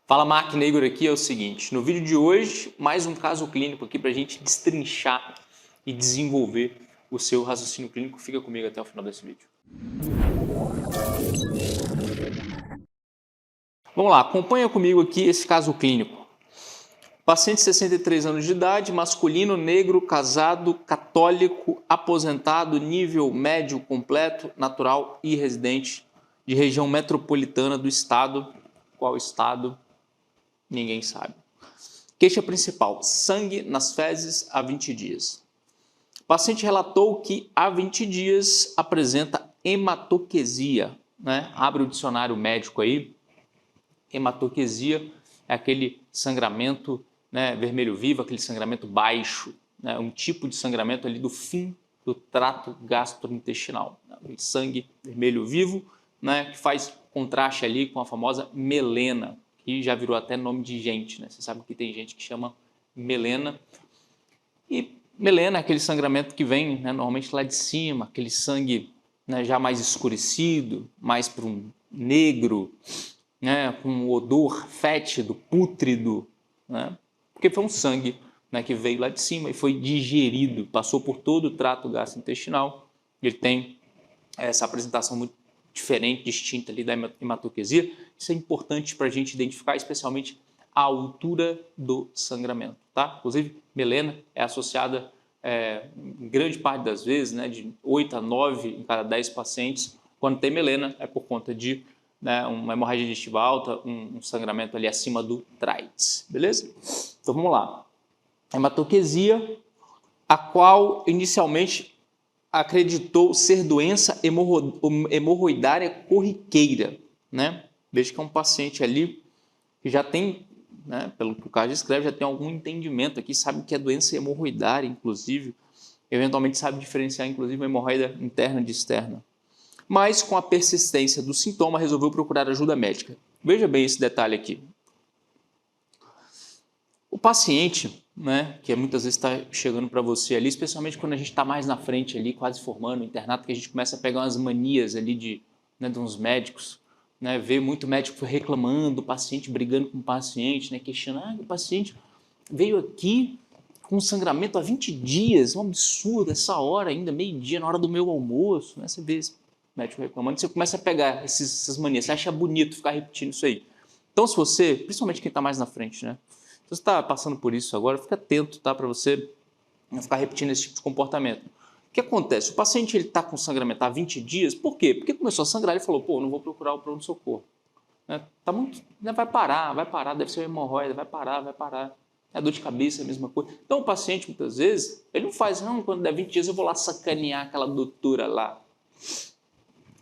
Fala, Mark Negro aqui. É o seguinte, no vídeo de hoje, mais um caso clínico aqui para a gente destrinchar e desenvolver o seu raciocínio clínico. Fica comigo até o final desse vídeo. Vamos lá, acompanha comigo aqui esse caso clínico. Paciente de 63 anos de idade, masculino, negro, casado, católico, aposentado, nível médio completo, natural e residente de região metropolitana do estado. Qual estado? Ninguém sabe. Queixa principal: sangue nas fezes há 20 dias. O paciente relatou que há 20 dias apresenta hematoquesia, né? Abre o dicionário médico aí. Hematoquesia é aquele sangramento, né, vermelho vivo, aquele sangramento baixo, né, um tipo de sangramento ali do fim do trato gastrointestinal. Aquele sangue vermelho vivo, né, que faz contraste ali com a famosa melena, que já virou até nome de gente, né? Você sabe que tem gente que chama melena. E melena é aquele sangramento que vem, né, normalmente lá de cima, aquele sangue, né, já mais escurecido, mais para um negro, né, com um odor fétido, pútrido, né, porque foi um sangue, né, que veio lá de cima e foi digerido, passou por todo o trato gastrointestinal. Ele tem essa apresentação muito diferente, distinta ali da hematoquesia. Isso é importante para a gente identificar, especialmente a altura do sangramento, tá? Inclusive, melena é associada, em grande parte das vezes, né, de 8 a 9 em cada 10 pacientes, quando tem melena é por conta de, né, uma hemorragia digestiva alta, um sangramento ali acima do TRAIDS, beleza? Então vamos lá. Hematoquesia, a qual inicialmente acreditou ser doença hemorroidária corriqueira, né? Veja que é um paciente ali que já tem, né, pelo que o caso descreve, já tem algum entendimento aqui, sabe que é doença hemorroidária, inclusive, eventualmente sabe diferenciar, inclusive, a hemorroida interna de externa. Mas, com a persistência do sintoma, resolveu procurar ajuda médica. Veja bem esse detalhe aqui. O paciente, né, que muitas vezes está chegando para você ali, especialmente quando a gente está mais na frente ali, quase formando o internato, que a gente começa a pegar umas manias ali de uns médicos, né, ver muito médico reclamando, o paciente brigando com o paciente, né, questionando, o paciente veio aqui com sangramento há 20 dias, um absurdo, essa hora ainda, meio-dia, na hora do meu almoço, né, você vê esse médico reclamando, você começa a pegar essas manias, você acha bonito ficar repetindo isso aí. Então, se você, principalmente quem está mais na frente, né, se você está passando por isso agora, fica atento, tá, para você não ficar repetindo esse tipo de comportamento. O que acontece? O paciente está com sangramento há 20 dias, por quê? Porque começou a sangrar e falou, pô, não vou procurar o pronto-socorro. Né? Tá muito, né, vai parar, deve ser uma hemorroida, vai parar. É dor de cabeça, é a mesma coisa. Então o paciente, muitas vezes, ele não faz, não, quando der 20 dias eu vou lá sacanear aquela doutora lá.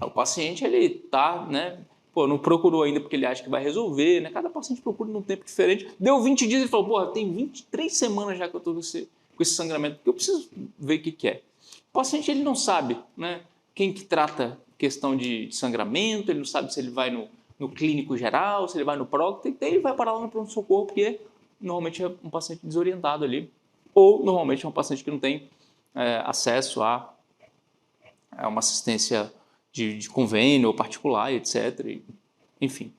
O paciente, ele tá, né, pô, não procurou ainda porque ele acha que vai resolver, né? Cada paciente procura num tempo diferente. Deu 20 dias e falou, pô, tem 23 semanas já que eu tô com esse sangramento, porque eu preciso ver o que é. O paciente, ele não sabe, né, quem que trata questão de sangramento, ele não sabe se ele vai no clínico geral, se ele vai no prócto, então ele vai parar lá no pronto-socorro, porque normalmente é um paciente desorientado ali, ou normalmente é um paciente que não tem acesso a uma assistência de convênio ou particular, etc. Enfim,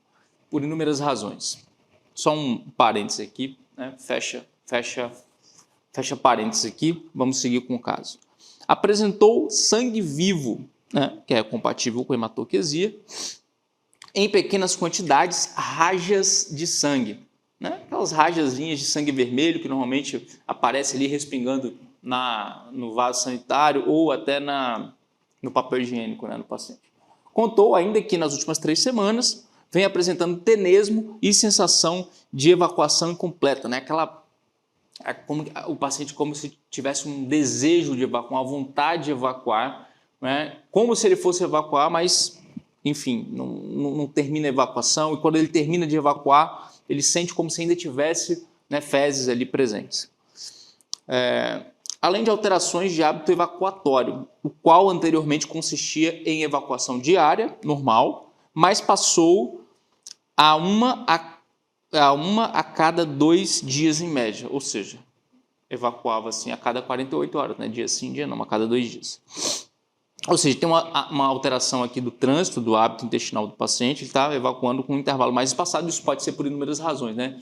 por inúmeras razões. Só um parênteses aqui, né? Fecha parênteses aqui, vamos seguir com o caso. Apresentou sangue vivo, né, que é compatível com hematoquesia, em pequenas quantidades, rajas de sangue. Né? Aquelas rajazinhas de sangue vermelho que normalmente aparece ali respingando no vaso sanitário ou até no papel higiênico, né, no paciente. Contou ainda que nas últimas 3 semanas vem apresentando tenesmo e sensação de evacuação incompleta, né? O paciente como se tivesse um desejo de evacuar, uma vontade de evacuar, né? Como se ele fosse evacuar, mas, enfim, não termina a evacuação, e quando ele termina de evacuar, ele sente como se ainda tivesse, né, fezes ali presentes. Além de alterações de hábito evacuatório, o qual anteriormente consistia em evacuação diária, normal, mas passou a uma a cada 2 dias em média, ou seja, evacuava assim a cada 48 horas, né? Dia sim, dia não, a cada 2 dias. Ou seja, tem uma alteração aqui do trânsito, do hábito intestinal do paciente, ele está evacuando com um intervalo mais espaçado, isso pode ser por inúmeras razões, né?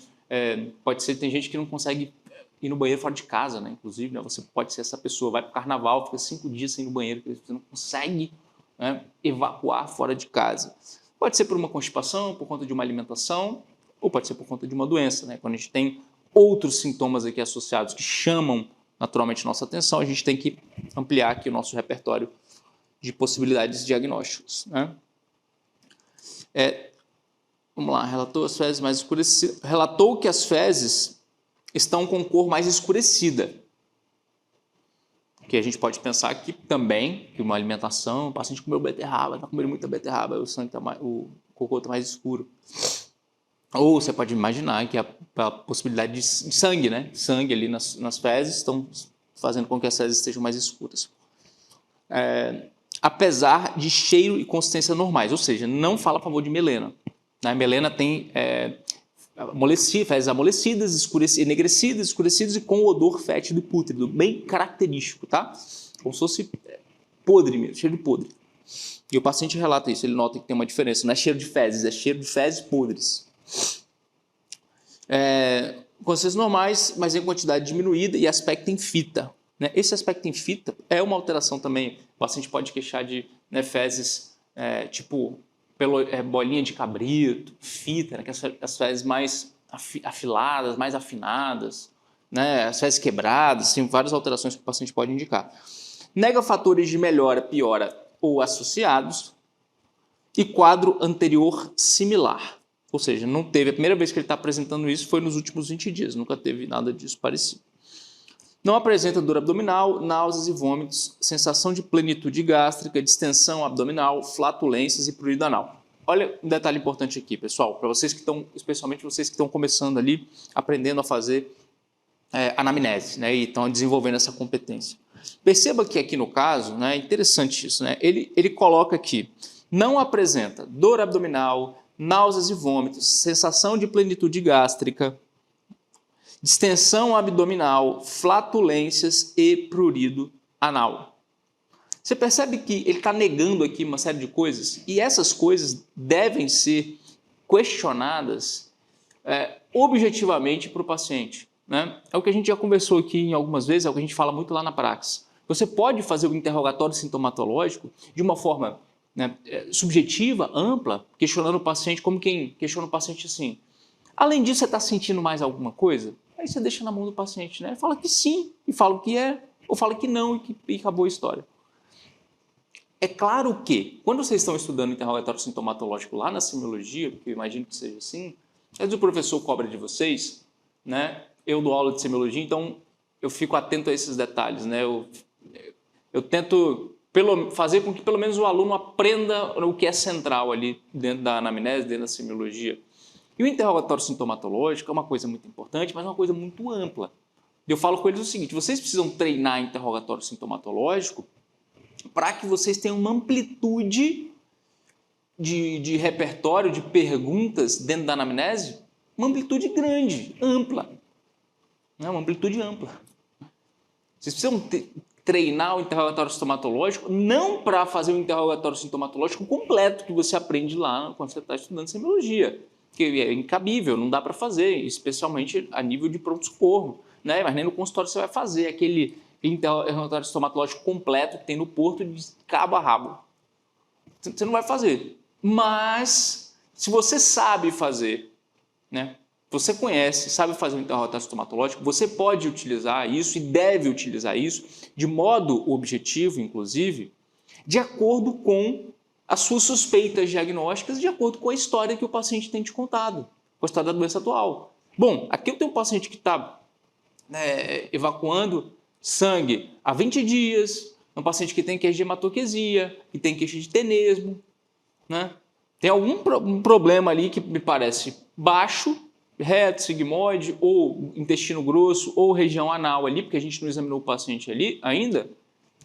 Pode ser, tem gente que não consegue ir no banheiro fora de casa, né? Inclusive, né? Você pode ser essa pessoa, vai para o carnaval, fica 5 dias sem ir no banheiro, porque você não consegue, né, evacuar fora de casa. Pode ser por uma constipação, por conta de uma alimentação, ou pode ser por conta de uma doença, né? Quando a gente tem outros sintomas aqui associados que chamam naturalmente nossa atenção, a gente tem que ampliar aqui o nosso repertório de possibilidades diagnósticas, né? Vamos lá, relatou que as fezes estão com cor mais escurecida. Que a gente pode pensar aqui também que uma alimentação, o paciente comeu beterraba, está comendo muita beterraba, o cocô está mais escuro. Ou você pode imaginar que a possibilidade de sangue, né? Sangue ali nas fezes estão fazendo com que as fezes estejam mais escuras. Apesar de cheiro e consistência normais, ou seja, não fala a favor de melena. A melena tem fezes amolecidas, enegrecidas, escurecidas e com odor fétido e pútrido, bem característico, tá? Como se fosse podre mesmo, cheiro de podre. E o paciente relata isso, ele nota que tem uma diferença, não é cheiro de fezes, é cheiro de fezes podres. Consistências normais, mas em quantidade diminuída e aspecto em fita. Né? Esse aspecto em fita é uma alteração também. O paciente pode queixar de, né, fezes tipo bolinha de cabrito, fita, né, que as fezes mais afiladas, mais afinadas, né, as fezes quebradas, tem várias alterações que o paciente pode indicar. Nega fatores de melhora, piora ou associados e quadro anterior similar. Ou seja, não teve, a primeira vez que ele está apresentando isso foi nos últimos 20 dias, nunca teve nada disso parecido. Não apresenta dor abdominal, náuseas e vômitos, sensação de plenitude gástrica, distensão abdominal, flatulências e prurido anal. Olha um detalhe importante aqui, pessoal, para vocês que estão, especialmente vocês que estão começando ali, aprendendo a fazer anamnese, né, e estão desenvolvendo essa competência. Perceba que aqui no caso, né, é interessante isso, né, ele coloca aqui, não apresenta dor abdominal, náuseas e vômitos, sensação de plenitude gástrica, distensão abdominal, flatulências e prurido anal. Você percebe que ele está negando aqui uma série de coisas e essas coisas devem ser questionadas objetivamente para o paciente. Né? É o que a gente já conversou aqui em algumas vezes, é o que a gente fala muito lá na praxis. Você pode fazer o interrogatório sintomatológico de uma forma, né, subjetiva, ampla, questionando o paciente como quem questiona o paciente assim. Além disso, você está sentindo mais alguma coisa? Aí você deixa na mão do paciente, né? Fala que sim, e fala que é, ou fala que não, e acabou a história. É claro que, quando vocês estão estudando interrogatório sintomatológico lá na semiologia, porque eu imagino que seja assim, às vezes o professor cobra de vocês, né? Eu dou aula de semiologia, então eu fico atento a esses detalhes, né? Eu tento fazer com que pelo menos o aluno aprenda o que é central ali dentro da anamnese, dentro da semiologia. E o interrogatório sintomatológico é uma coisa muito importante, mas é uma coisa muito ampla. Eu falo com eles o seguinte, vocês precisam treinar interrogatório sintomatológico para que vocês tenham uma amplitude de repertório, de perguntas dentro da anamnese, uma amplitude grande, ampla. Uma amplitude ampla. Vocês precisam treinar o interrogatório sintomatológico, não para fazer o interrogatório sintomatológico completo que você aprende lá quando você está estudando semiologia, que é incabível, não dá para fazer, especialmente a nível de pronto-socorro, né? Mas nem no consultório você vai fazer aquele interrogatório sintomatológico completo que tem no porto de cabo a rabo. Você não vai fazer. Mas, se você sabe fazer, né? Você conhece, sabe fazer um interrogatório sintomatológico, você pode utilizar isso e deve utilizar isso de modo objetivo, inclusive, de acordo com as suas suspeitas diagnósticas, de acordo com a história que o paciente tem te contado, com a história da doença atual. Bom, aqui eu tenho um paciente que está evacuando sangue há 20 dias, um paciente que tem queixa de hematoquesia, que tem queixa de tenesmo, né? Tem algum problema ali que me parece baixo, reto, sigmoide, ou intestino grosso, ou região anal ali, porque a gente não examinou o paciente ali ainda,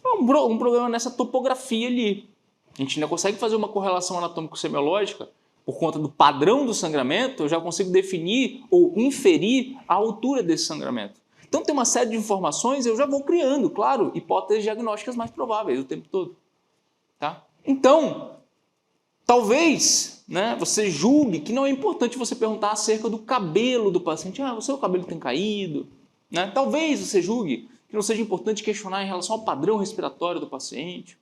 um problema nessa topografia ali. A gente ainda consegue fazer uma correlação anatômico-semiológica, por conta do padrão do sangramento, eu já consigo definir ou inferir a altura desse sangramento. Então tem uma série de informações, eu já vou criando, claro, hipóteses diagnósticas mais prováveis o tempo todo. Então, talvez, né, você julgue que não é importante você perguntar acerca do cabelo do paciente. O seu cabelo tem caído? Né? Talvez você julgue que não seja importante questionar em relação ao padrão respiratório do paciente.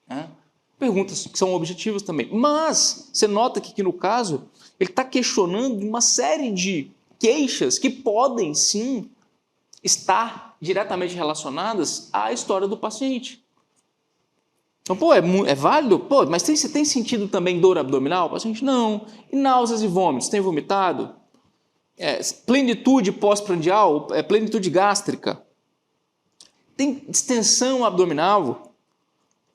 Né? Perguntas que são objetivas também. Mas você nota que aqui no caso, ele está questionando uma série de queixas que podem sim estar diretamente relacionadas à história do paciente. Então, é válido? Mas você tem sentido também dor abdominal? O paciente, não. E náuseas e vômitos? Tem vomitado? Plenitude pós-prandial? Plenitude gástrica? Tem distensão abdominal?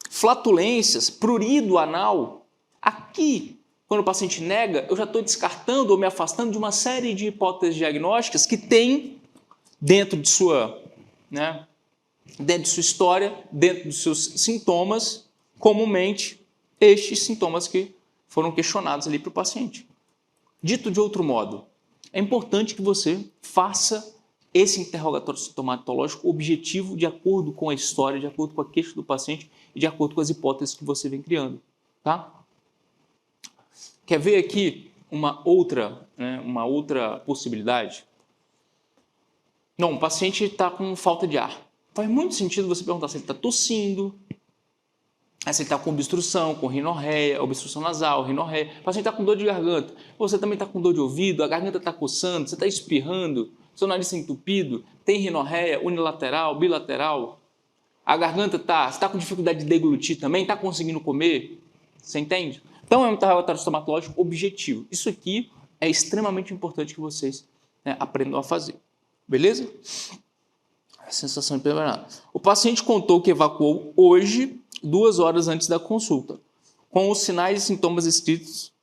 Flatulências? Prurido anal? Aqui, quando o paciente nega, eu já estou descartando ou me afastando de uma série de hipóteses diagnósticas que tem dentro de sua, né, dentro de sua história, dentro dos seus sintomas, comumente estes sintomas que foram questionados ali para o paciente. Dito de outro modo, é importante que você faça esse interrogatório sintomatológico objetivo de acordo com a história, de acordo com a queixa do paciente e de acordo com as hipóteses que você vem criando. Tá? Quer ver aqui uma outra possibilidade? Não, o paciente está com falta de ar. Faz muito sentido você perguntar se ele está tossindo, se ele está com obstrução, com rinorreia, obstrução nasal, rinorreia. O paciente está com dor de garganta. Você também está com dor de ouvido, a garganta está coçando, você está espirrando, seu nariz está entupido, tem rinorreia unilateral, bilateral. A garganta você está com dificuldade de deglutir também, está conseguindo comer. Você entende? Então é um interrogatório estomatológico objetivo. Isso aqui é extremamente importante que vocês, né, aprendam a fazer. Beleza? A sensação impermeável. O paciente contou que evacuou hoje, 2 horas antes da consulta, com os sinais e sintomas escritos,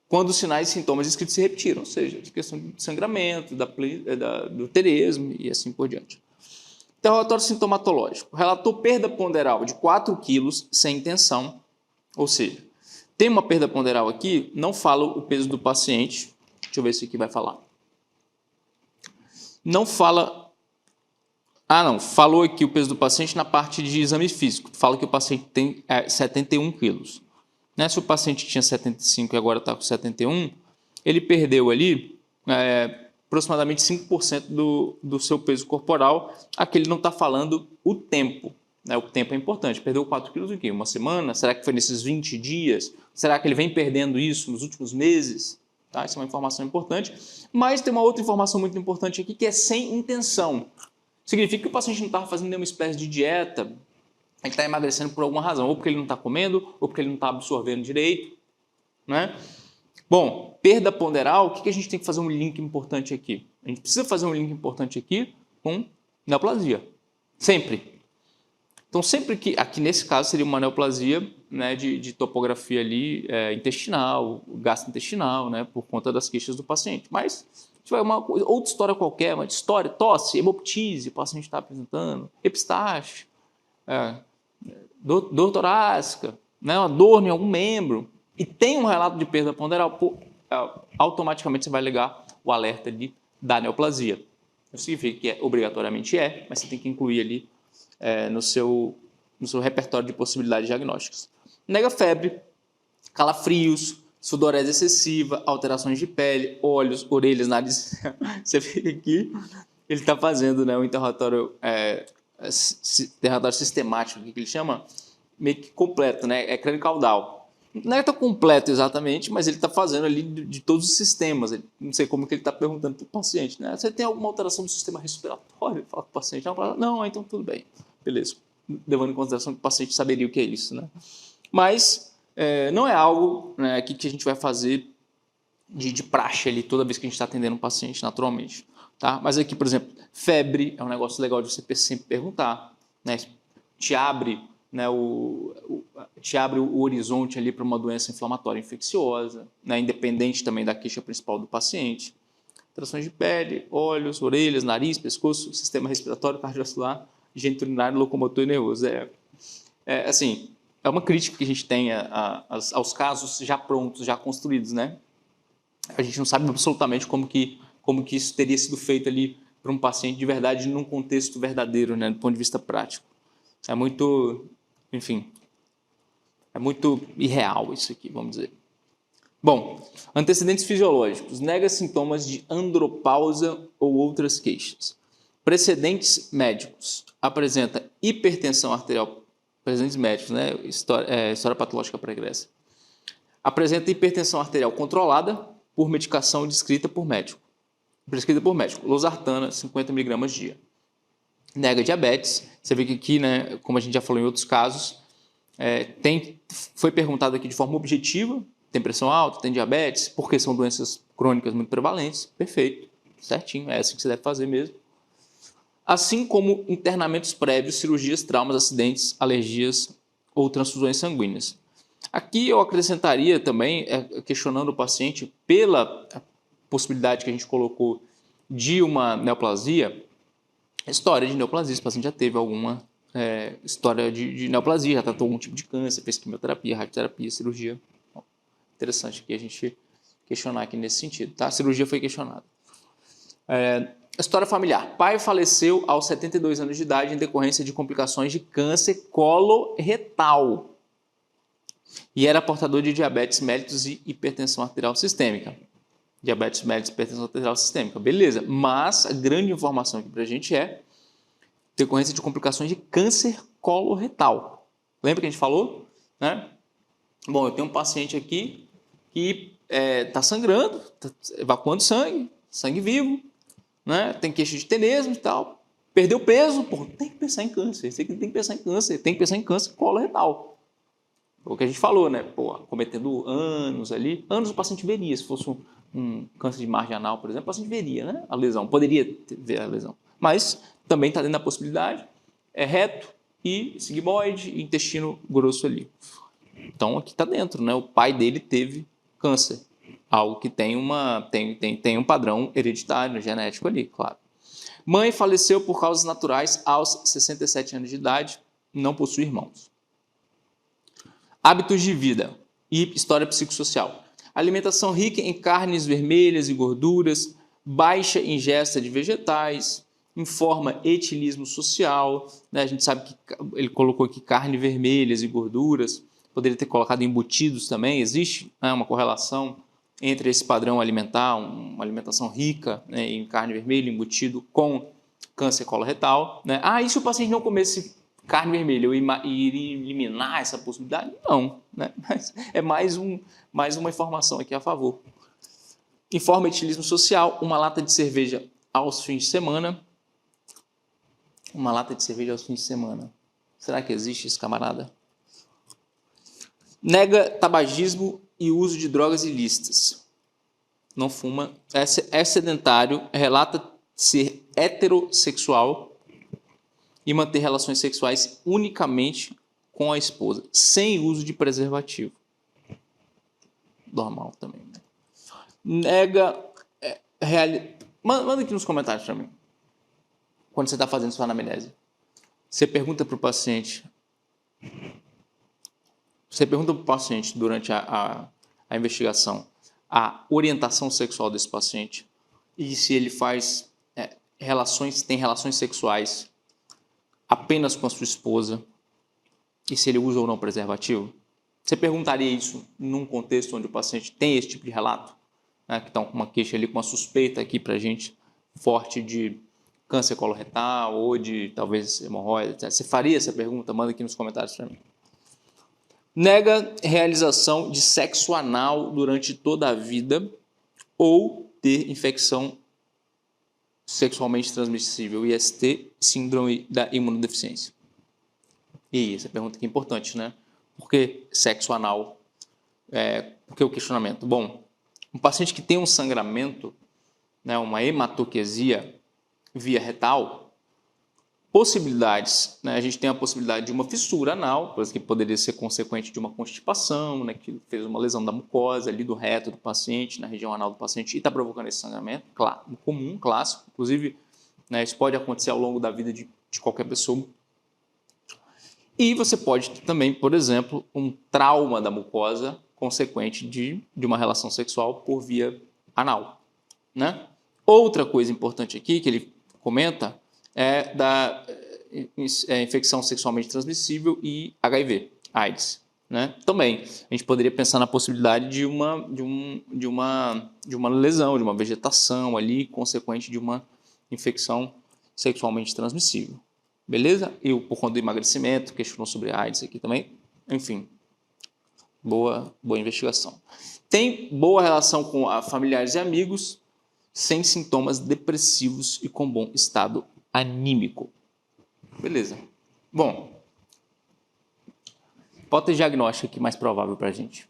quando os sinais e sintomas escritos se repetiram, ou seja, questão de sangramento, do teresmo e assim por diante. Interrogatório sintomatológico. Relatou perda ponderal de 4 quilos sem intenção, ou seja, tem uma perda ponderal aqui, não fala o peso do paciente, deixa eu ver se aqui vai falar. Não fala... não, falou aqui o peso do paciente na parte de exame físico. Fala que o paciente tem 71 quilos. Né? Se o paciente tinha 75 e agora está com 71, ele perdeu ali aproximadamente 5% do seu peso corporal. Aqui ele não está falando o tempo. Né? O tempo é importante. Perdeu 4 quilos em quê? Uma semana? Será que foi nesses 20 dias? Será que ele vem perdendo isso nos últimos meses? Tá? Isso é uma informação importante. Mas tem uma outra informação muito importante aqui que é sem intenção. Significa que o paciente não estava fazendo nenhuma espécie de dieta, ele está emagrecendo por alguma razão, ou porque ele não está comendo, ou porque ele não está absorvendo direito. Né? Bom, perda ponderal, o que a gente tem que fazer um link importante aqui? A gente precisa fazer um link importante aqui com neoplasia. Sempre. Então, sempre que, aqui nesse caso, seria uma neoplasia, né, de topografia ali intestinal, gastrointestinal, né, por conta das queixas do paciente. Mas tiver uma outra história qualquer, uma história, tosse, hemoptise, o paciente está apresentando, epistaxe, dor torácica, né, uma dor em algum membro, e tem um relato de perda ponderal, automaticamente você vai ligar o alerta da neoplasia. Isso significa que obrigatoriamente mas você tem que incluir ali no seu repertório de possibilidades diagnósticas. Nega febre, calafrios, sudorese excessiva, alterações de pele, olhos, orelhas, nariz. Você vê aqui, ele está fazendo, né, um interrogatório sistemático, que ele chama meio que completo, né, crânio-caudal. Não é que está completo exatamente, mas ele está fazendo ali de todos os sistemas. Não sei como que ele está perguntando para o paciente. Né? Você tem alguma alteração do sistema respiratório? Fala para o paciente. Não, então tudo bem. Beleza. Levando em consideração que o paciente saberia o que é isso. Né? Mas não é algo, né, aqui que a gente vai fazer de praxe ali toda vez que a gente está atendendo um paciente naturalmente. Tá? Mas aqui, por exemplo, febre é um negócio legal de você sempre perguntar. Né? Te abre... Né, te abre o horizonte ali para uma doença inflamatória infecciosa, né, independente também da queixa principal do paciente. Alterações de pele, olhos, orelhas, nariz, pescoço, sistema respiratório, cardiovascular, geniturinário, locomotor e nervoso. Assim, é uma crítica que a gente tem aos casos já prontos, já construídos. Né? A gente não sabe absolutamente como que isso teria sido feito ali para um paciente de verdade num contexto verdadeiro, né, do ponto de vista prático. É muito... Enfim, É muito irreal isso aqui, vamos dizer. Bom, antecedentes fisiológicos. Nega sintomas de andropausa ou outras queixas. Precedentes médicos. Apresenta hipertensão arterial. Precedentes médicos, né? História patológica pregressa. Apresenta hipertensão arterial controlada por medicação descrita por médico. Losartana, 50 mg dia. Nega diabetes. Você vê que aqui, né, como a gente já falou em outros casos, foi perguntado aqui de forma objetiva, tem pressão alta, tem diabetes, porque são doenças crônicas muito prevalentes. Perfeito, certinho, é assim que você deve fazer mesmo. Assim como internamentos prévios, cirurgias, traumas, acidentes, alergias ou transfusões sanguíneas. Aqui eu acrescentaria também, questionando o paciente pela possibilidade que a gente colocou de uma neoplasia, história de neoplasia, esse paciente já teve alguma história de neoplasia, já tratou algum tipo de câncer, fez quimioterapia, radioterapia, cirurgia. Bom, interessante aqui a gente questionar aqui nesse sentido, tá? A cirurgia foi questionada. História familiar. Pai faleceu aos 72 anos de idade em decorrência de complicações de câncer coloretal e era portador de diabetes mellitus e hipertensão arterial sistêmica. Diabetes mellitus e hipertensão arterial sistêmica. Beleza, mas a grande informação aqui para a gente é decorrência de complicações de câncer coloretal. Lembra que a gente falou? Né? Bom, eu tenho um paciente aqui que está sangrando, tá evacuando sangue vivo, né? Tem queixa de tenesmo e tal, perdeu peso, pô, tem que pensar em câncer, tem que pensar em câncer, tem que pensar em câncer coloretal. O que a gente falou, né? Pô, cometendo anos o paciente veria, se fosse um câncer de margem anal, por exemplo, o paciente veria, né? A lesão, poderia ver a lesão, mas também está dentro da possibilidade, é reto e sigmoide e intestino grosso ali. Então aqui está dentro, né? O pai dele teve câncer, algo que tem um padrão hereditário, genético ali, claro. Mãe faleceu por causas naturais aos 67 anos de idade, não possui irmãos. Hábitos de vida e história psicossocial. Alimentação rica em carnes vermelhas e gorduras, baixa ingesta de vegetais, informa etilismo social, né? A gente sabe que ele colocou aqui carne vermelhas e gorduras, poderia ter colocado embutidos também, existe, né, uma correlação entre esse padrão alimentar, uma alimentação rica, né, em carne vermelha, embutido, com câncer coloretal, né? E se o paciente não comesse carne vermelha, eu iria eliminar essa possibilidade? Não, né? Mas é mais uma informação aqui a favor. Informa etilismo social, uma lata de cerveja aos fins de semana. Uma lata de cerveja aos fins de semana. Será que existe esse camarada? Nega tabagismo e uso de drogas ilícitas. Não fuma. É sedentário, relata ser heterossexual e manter relações sexuais unicamente com a esposa, sem uso de preservativo. Normal também, né? Nega... Manda aqui nos comentários para mim. Quando você está fazendo sua anamnese. Você pergunta para o paciente... durante a investigação a orientação sexual desse paciente e se ele faz tem relações sexuais apenas com a sua esposa e se ele usa ou não preservativo. Você perguntaria isso num contexto onde o paciente tem esse tipo de relato, né, que está com uma queixa ali, com uma suspeita aqui para a gente forte de câncer coloretal ou de talvez hemorroida, etc. Você faria essa pergunta? Manda aqui nos comentários para mim. Nega realização de sexo anal durante toda a vida ou ter infecção sexualmente transmissível, IST, síndrome da imunodeficiência. E essa pergunta aqui é importante, né? Por que sexo anal? Por que o questionamento? Bom, um paciente que tem um sangramento, né, uma hematoquesia via retal, possibilidades, né? A gente tem a possibilidade de uma fissura anal, que poderia ser consequente de uma constipação, né, que fez uma lesão da mucosa ali do reto do paciente, na região anal do paciente, e está provocando esse sangramento, claro, comum, clássico, inclusive, né, isso pode acontecer ao longo da vida de qualquer pessoa. E você pode ter também, por exemplo, um trauma da mucosa consequente de uma relação sexual por via anal, né? Outra coisa importante aqui que ele comenta da infecção sexualmente transmissível e HIV, AIDS. né? Também, a gente poderia pensar na possibilidade de uma lesão, de uma vegetação ali, consequente de uma infecção sexualmente transmissível. Beleza? E por conta do emagrecimento, questionou sobre AIDS aqui também. Enfim, boa investigação. Tem boa relação com familiares e amigos, sem sintomas depressivos e com bom estado anímico. Beleza. Bom, hipótese diagnóstica aqui mais provável para a gente.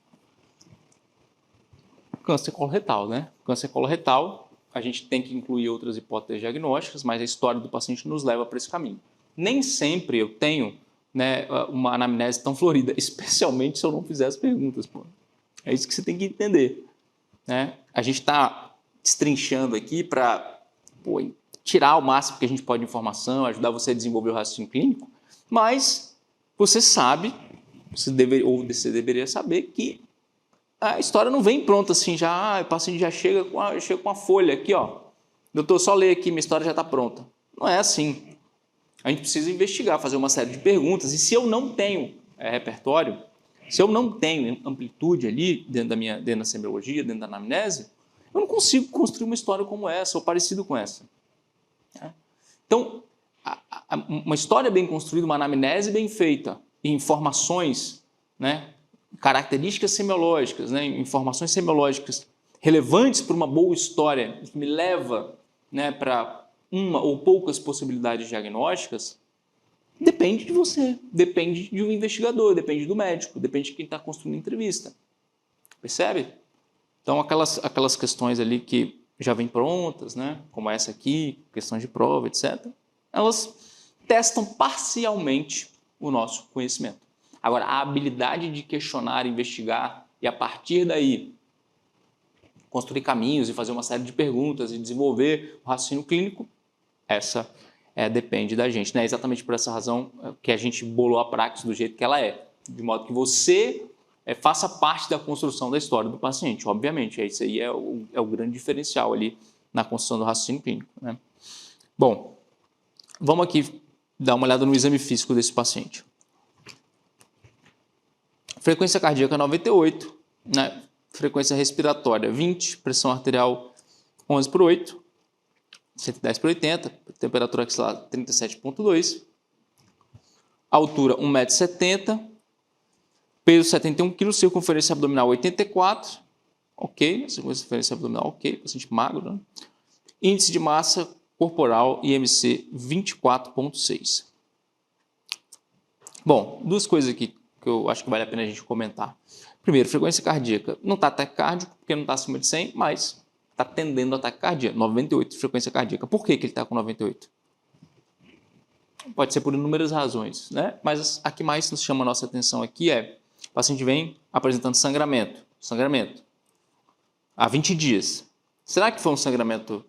Câncer coloretal, né? Câncer coloretal, a gente tem que incluir outras hipóteses diagnósticas, mas a história do paciente nos leva para esse caminho. Nem sempre eu tenho, né, uma anamnese tão florida, especialmente se eu não fizer as perguntas. Pô. É isso que você tem que entender. Né? A gente está destrinchando aqui para tirar o máximo que a gente pode de informação, ajudar você a desenvolver o raciocínio clínico, mas você sabe, você deveria saber que a história não vem pronta assim, já o paciente já chega com uma folha aqui, ó. Doutor, só lê aqui, minha história já está pronta. Não é assim. A gente precisa investigar, fazer uma série de perguntas, e se eu não tenho repertório, se eu não tenho amplitude ali dentro da semiologia, dentro da anamnese, eu não consigo construir uma história como essa ou parecido com essa. Então, uma história bem construída, uma anamnese bem feita, e informações, né, características semiológicas, né, informações semiológicas relevantes para uma boa história, que me leva, né, para uma ou poucas possibilidades diagnósticas, depende de você, depende de um investigador, depende do médico, depende de quem está construindo a entrevista. Percebe? Então, aquelas questões ali que já vêm prontas, né, como essa aqui, questões de prova, etc., elas testam parcialmente o nosso conhecimento. Agora, a habilidade de questionar, investigar e, a partir daí, construir caminhos e fazer uma série de perguntas e desenvolver o raciocínio clínico, essa depende da gente. Né? Exatamente por essa razão que a gente bolou a praxis do jeito que ela é, de modo que você faça parte da construção da história do paciente, obviamente. Isso aí é o grande diferencial ali na construção do raciocínio clínico. Né? Bom, vamos aqui dar uma olhada no exame físico desse paciente. Frequência cardíaca 98, né? Frequência respiratória 20, pressão arterial 11/8, 110/80, temperatura axilar 37,2, altura 1,70 m, peso 71 kg, circunferência abdominal 84, ok, circunferência abdominal ok, paciente magro, né? Índice de massa corporal IMC 24,6. Bom, duas coisas aqui que eu acho que vale a pena a gente comentar. Primeiro, frequência cardíaca. Não está taquicárdico, porque não está acima de 100, mas está tendendo a taquicardia. 98 de frequência cardíaca. Por que ele está com 98? Pode ser por inúmeras razões, né? Mas a que mais nos chama a nossa atenção aqui é o paciente vem apresentando sangramento há 20 dias. Será que foi um sangramento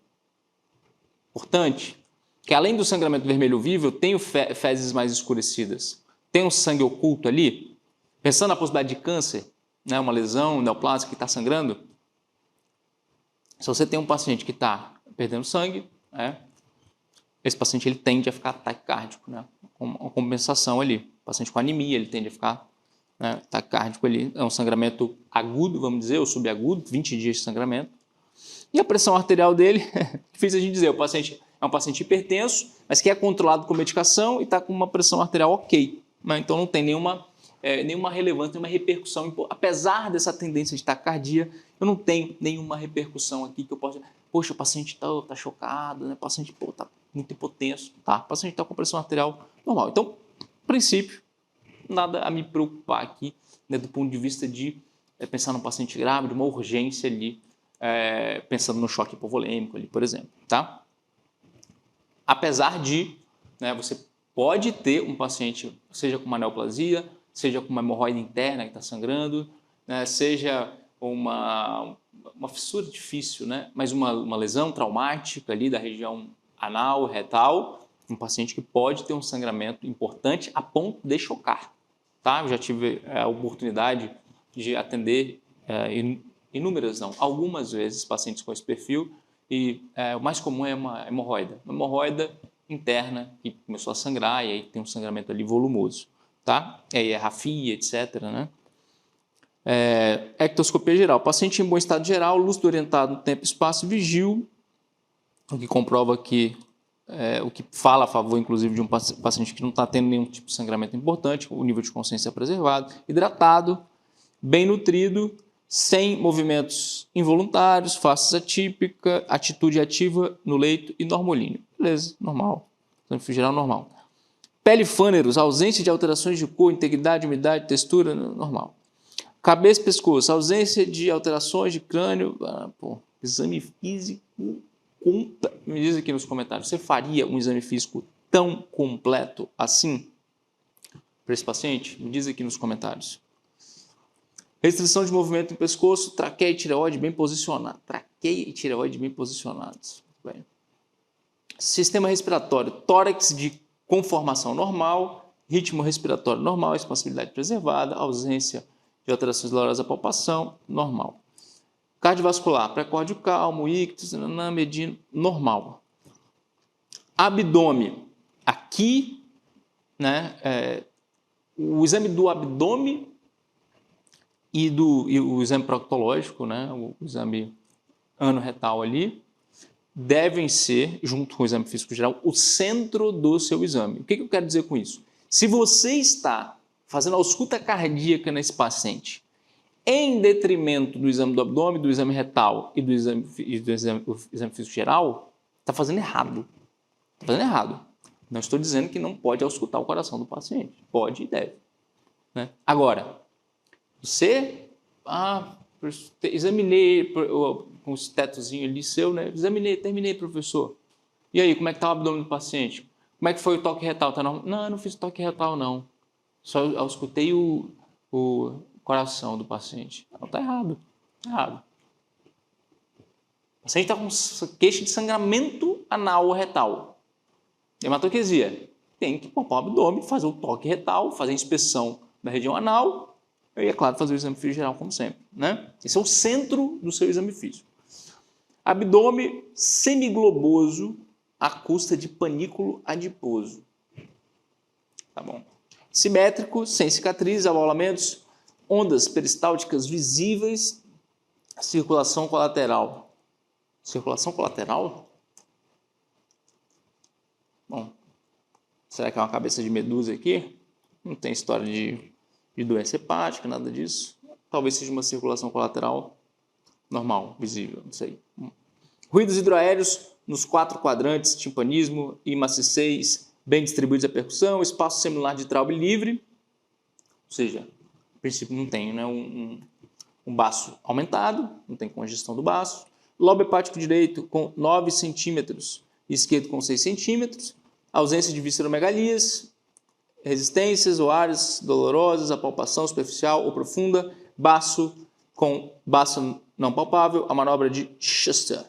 importante? Que além do sangramento vermelho vivo, eu tenho fezes mais escurecidas. Tem um sangue oculto ali? Pensando na possibilidade de câncer, né, uma lesão neoplásica que está sangrando, se você tem um paciente que está perdendo sangue, né, esse paciente ele tende a ficar taquicárdico, né, com uma compensação ali. O paciente com anemia ele tende a ficar, né, taquicárdico ali. É um sangramento agudo, vamos dizer, ou subagudo, 20 dias de sangramento. E a pressão arterial dele, difícil a gente dizer, o paciente é um paciente hipertenso, mas que é controlado com medicação e está com uma pressão arterial ok. Né? Então não tem nenhuma relevância, nenhuma repercussão. Apesar dessa tendência de taquicardia, eu não tenho nenhuma repercussão aqui que eu possa... Poxa, o paciente está chocado, né? O paciente está muito hipotenso. Tá? O paciente está com pressão arterial normal. Então, princípio, nada a me preocupar aqui, né, do ponto de vista de pensar num paciente grave, de uma urgência ali, pensando no choque hipovolêmico ali, por exemplo. Tá? Apesar de, né, você pode ter um paciente, seja com uma neoplasia, seja com uma hemorroida interna que está sangrando, né, seja uma fissura difícil, né, mas uma lesão traumática ali da região anal, retal, um paciente que pode ter um sangramento importante a ponto de chocar. Tá? Eu já tive a oportunidade de atender algumas vezes pacientes com esse perfil, e o mais comum é uma hemorroida interna que começou a sangrar e aí tem um sangramento ali volumoso, tá? E aí é rafia, etc, né? Ectoscopia geral. Paciente em bom estado geral, lúcido orientado no tempo, espaço e vigil, o que comprova que, o que fala a favor, inclusive, de um paciente que não está tendo nenhum tipo de sangramento importante, o nível de consciência é preservado, hidratado, bem nutrido, sem movimentos involuntários, faces atípica, atitude ativa no leito e normolíneo. Beleza, normal. Exame geral normal. Pele fâneros, ausência de alterações de cor, integridade, umidade, textura, normal. Cabeça e pescoço, ausência de alterações de crânio. Exame físico. Me diz aqui nos comentários, você faria um exame físico tão completo assim para esse paciente? Me diz aqui nos comentários. Restrição de movimento no pescoço, traqueia e tireoide bem posicionados. Traqueia e tireoide bem posicionados. Bem. Sistema respiratório, tórax de conformação normal, ritmo respiratório normal, expansibilidade preservada, ausência de alterações dolorosas da palpação, normal. Cardiovascular, pré-córdio calmo, ictus, medino, normal. Abdômen, aqui, né, o exame do abdômen e o exame proctológico, né, o exame ano-retal ali, devem ser, junto com o exame físico geral, o centro do seu exame. O que eu quero dizer com isso? Se você está fazendo ausculta cardíaca nesse paciente, em detrimento do exame do abdômen, do exame retal e do exame físico geral, está fazendo errado. Está fazendo errado. Não estou dizendo que não pode auscultar o coração do paciente. Pode e deve. Né? Agora, você examinei com o estetozinho ali seu, né? Terminei, professor. E aí, como é que está o abdômen do paciente? Como é que foi o toque retal? Tá normal? Não, eu não fiz toque retal, não. Só auscultei o coração do paciente. Não, está errado. Tá errado. O paciente está com queixa de sangramento anal ou retal. Hematoquesia. Tem que palpar o abdômen, fazer o toque retal, fazer a inspeção da região anal e, é claro, fazer o exame físico geral, como sempre. Né? Esse é o centro do seu exame físico. Abdômen semigloboso à custa de panículo adiposo. Tá bom. Simétrico, sem cicatriz, abaulamentos, ondas peristálticas visíveis, circulação colateral. Circulação colateral? Bom, será que é uma cabeça de medusa aqui? Não tem história de doença hepática, nada disso. Talvez seja uma circulação colateral normal, visível, não sei. Ruídos hidroaéreos nos 4 quadrantes, timpanismo e maciçez, bem distribuídos a percussão, espaço semilunar de Traube livre, ou seja, a princípio não tem, né, um baço aumentado, não tem congestão do baço, lobo hepático direito com 9 centímetros, esquerdo com 6 centímetros, ausência de visceromegalias, resistências ou áreas dolorosas, a palpação superficial ou profunda, baço não palpável, a manobra de Schuster.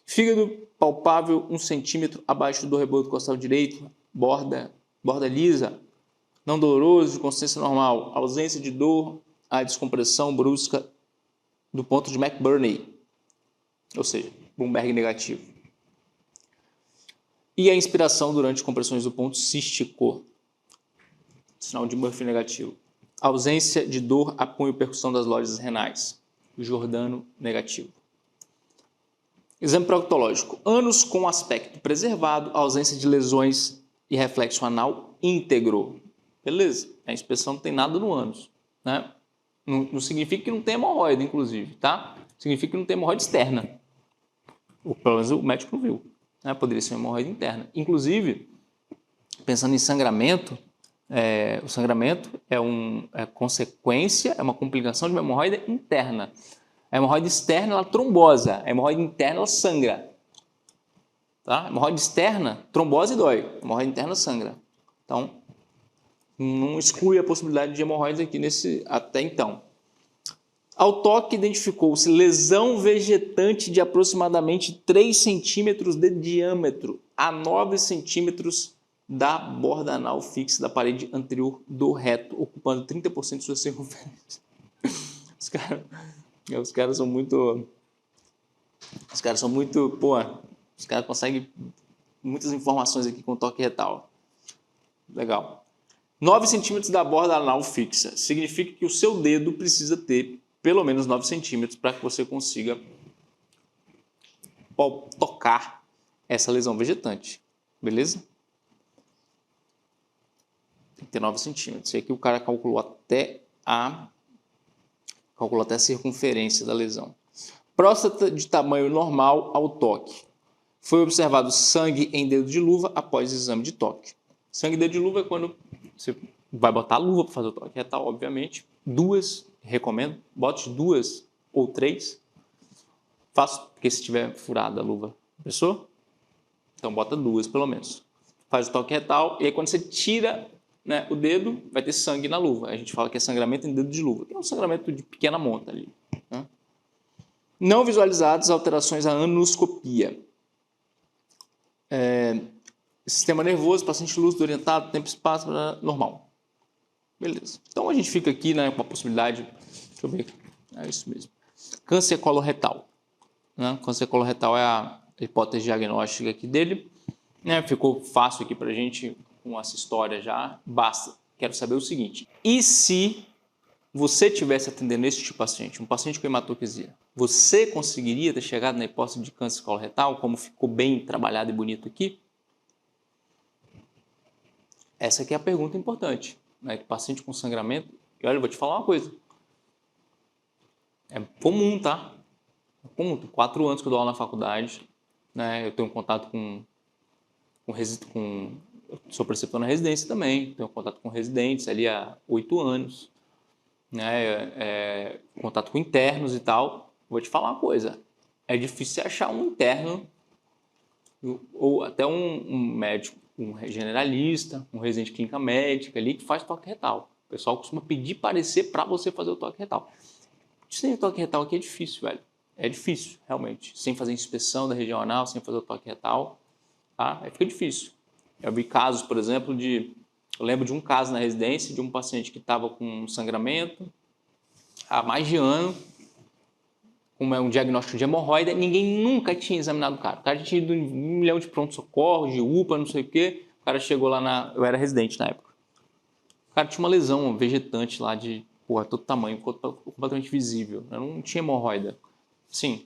Fígado palpável 1 centímetro abaixo do rebozo costal direito, borda lisa, não doloroso, de consistência normal, ausência de dor, a descompressão brusca do ponto de McBurney, ou seja, Bloomberg negativo. E a inspiração durante compressões do ponto cístico, sinal de Murphy negativo. Ausência de dor, apoio e percussão das lojas renais, Giordano negativo. Exame proctológico. Ânus com aspecto preservado, ausência de lesões e reflexo anal íntegro. Beleza? A inspeção não tem nada no ânus. Né? Não significa que não tem hemorroida, inclusive. Tá? Significa que não tem hemorroida externa. Ou pelo menos o médico não viu. Né? Poderia ser uma hemorroida interna. Inclusive, pensando em sangramento, o sangramento é consequência, é uma complicação de uma hemorroida interna. A hemorroida externa, ela trombosa. A hemorroida interna, ela sangra. Tá? A hemorroida externa, trombose dói. A hemorroida interna sangra. Então, não exclui a possibilidade de hemorroidas aqui até então. Ao toque, identificou-se lesão vegetante de aproximadamente 3 centímetros de diâmetro a 9 centímetros da borda anal fixa da parede anterior do reto, ocupando 30% de sua circunferência. Os caras são muito, os caras conseguem muitas informações aqui com toque retal. Legal. 9 centímetros da borda anal fixa. Significa que o seu dedo precisa ter pelo menos 9 centímetros para que você consiga tocar essa lesão vegetante. Beleza? Tem que ter 9 centímetros. E aqui o cara calculou até a circunferência da lesão. Próstata de tamanho normal ao toque. Foi observado sangue em dedo de luva após exame de toque. Sangue em dedo de luva é quando você vai botar a luva para fazer o toque retal, obviamente. 2, recomendo. Bote 2 ou 3. Faço, porque se tiver furada a luva da pessoa, então bota 2 pelo menos. Faz o toque retal e aí quando você tira, né, o dedo, vai ter sangue na luva. A gente fala que é sangramento em dedo de luva. É um sangramento de pequena monta ali. Né? Não visualizadas alterações à anoscopia. Sistema nervoso, paciente lúcido, orientado, tempo e espaço, normal. Beleza. Então a gente fica aqui, né, com a possibilidade, deixa eu ver, é isso mesmo. Câncer coloretal. Né? Câncer coloretal é a hipótese diagnóstica aqui dele. Né? Ficou fácil aqui pra gente com essa história já. Basta. Quero saber o seguinte. E se você estivesse atendendo esse tipo de paciente, um paciente com hematoquesia, você conseguiria ter chegado na hipótese de câncer coloretal, como ficou bem trabalhado e bonito aqui? Essa aqui é a pergunta importante. Né? Que paciente com sangramento... E olha, eu vou te falar uma coisa. É comum, tá? É comum. Tem 4 anos que eu dou aula na faculdade. Né? Eu tenho contato com eu sou preceptor na residência também. Tenho contato com residentes ali há 8 anos. Né? Contato com internos e tal. Vou te falar uma coisa. É difícil achar um interno ou até um médico, um generalista, um residente de clínica médica ali que faz toque retal. O pessoal costuma pedir parecer para você fazer o toque retal. Sem o toque retal aqui é difícil, velho. É difícil, realmente. Sem fazer inspeção da região anal, sem fazer o toque retal, tá? Aí fica difícil. Eu vi casos, por exemplo, eu lembro de um caso na residência de um paciente que estava com sangramento há mais de ano, com um diagnóstico de hemorroida, ninguém nunca tinha examinado o cara. O cara tinha ido em 1 milhão de pronto-socorro, de UPA, não sei o quê. O cara chegou lá eu era residente na época. O cara tinha uma lesão vegetante lá de, todo tamanho, completamente visível. Não tinha hemorroida. Sim,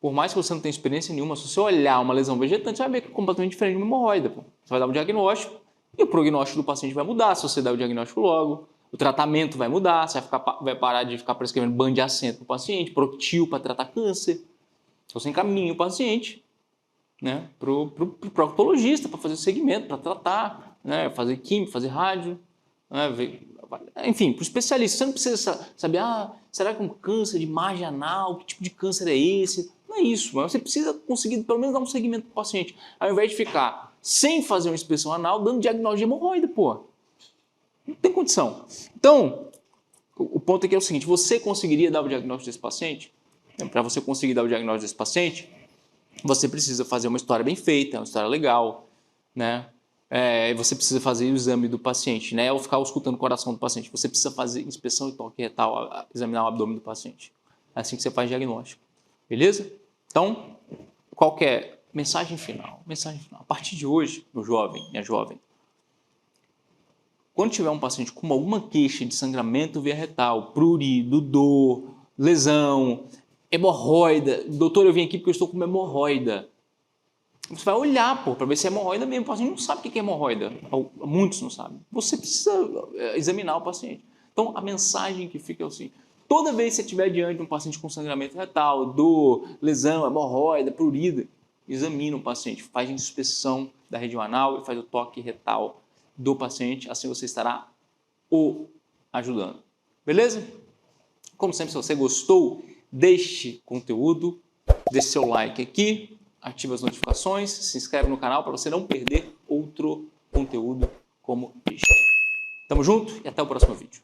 por mais que você não tenha experiência nenhuma, se você olhar uma lesão vegetante, você vai ver que é completamente diferente de uma hemorroida. Você vai dar um diagnóstico e o prognóstico do paciente vai mudar se você der o diagnóstico logo. O tratamento vai mudar, você vai parar de ficar prescrevendo banho de assento para o paciente, Proctil para tratar câncer. Então você encaminha o paciente, né, para o proctologista para fazer o segmento, para tratar, né, fazer química, fazer rádio, né, enfim, para o especialista. Você não precisa saber, será que é um câncer de margem anal? Que tipo de câncer é esse? Não é isso, mas você precisa conseguir pelo menos dar um segmento para o paciente, ao invés de ficar sem fazer uma inspeção anal, dando diagnóstico de hemorroida, pô. Não tem condição. Então, o ponto aqui é o seguinte, você conseguiria dar o diagnóstico desse paciente? Para você conseguir dar o diagnóstico desse paciente, você precisa fazer uma história bem feita, uma história legal, né? Você precisa fazer o exame do paciente, né? Ou ficar escutando o coração do paciente. Você precisa fazer inspeção e toque retal, examinar o abdômen do paciente. É assim que você faz diagnóstico. Beleza? Então, qual que é? Mensagem final. Mensagem final. A partir de hoje, meu jovem, minha jovem, quando tiver um paciente com alguma queixa de sangramento via retal, prurido, dor, lesão, hemorroida, doutor, eu vim aqui porque eu estou com uma hemorroida. Você vai olhar, para ver se é hemorroida mesmo. O paciente não sabe o que é hemorroida. Muitos não sabem. Você precisa examinar o paciente. Então, a mensagem que fica é assim, toda vez que você estiver diante de um paciente com sangramento retal, dor, lesão, hemorroida, prurida, examina o paciente, faz a inspeção da região anal e faz o toque retal do paciente, assim você estará o ajudando. Beleza? Como sempre, se você gostou deste conteúdo, deixe seu like aqui, ative as notificações, se inscreve no canal para você não perder outro conteúdo como este. Tamo junto e até o próximo vídeo.